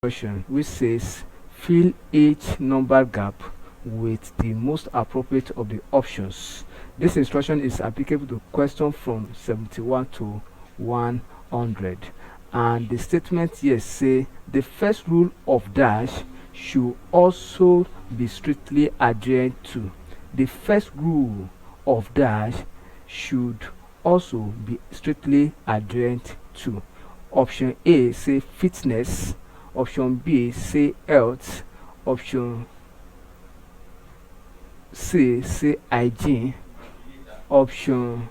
instruction which says fill each number gap with the most appropriate of the options. This instruction is applicable to questions from 71 to 100, and the statement here say the first rule of dash should also be strictly adhered to. The first rule of dash should also be strictly adhered to. Option A say fitness, option B say health, option C say hygiene, option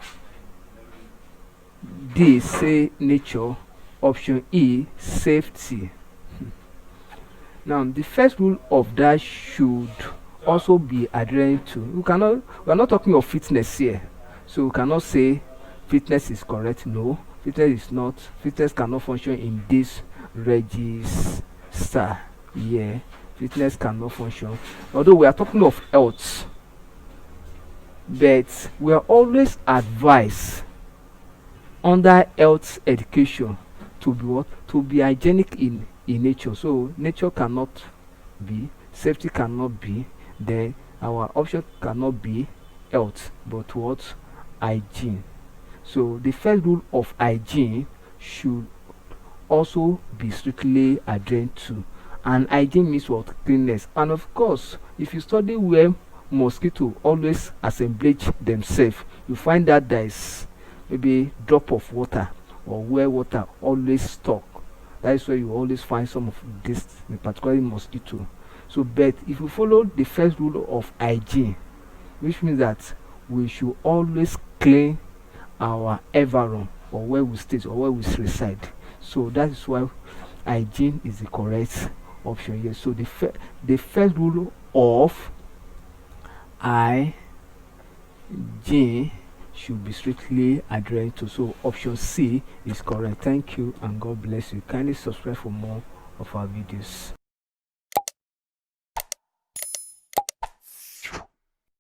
D say nature, option E safety. Now the first rule of dash should also be adhering to. We are not talking of fitness here, so we cannot say fitness is correct. No, fitness is not. Fitness cannot function in this register here. Fitness cannot function, although we are talking of health, but we are always advised under health education to be what? To be hygienic in nature. So nature cannot be, safety cannot be, then our option cannot be health, but what? Hygiene. So the first rule of hygiene should also be strictly adhered to, and hygiene means what? Cleanness. And of course, if you study where mosquito always assemblage themselves, you find that there is maybe drop of water, or where water always stuck. That is where you always find some of this, particularly mosquito. So but if you follow the first rule of hygiene, which means that we should always clean our environment, or where we stay, or where we reside. So that is why hygiene is the correct option here. So the first rule of hygiene should be strictly adhered to. So option C is correct. Thank you and God bless you. Kindly subscribe for more of our videos.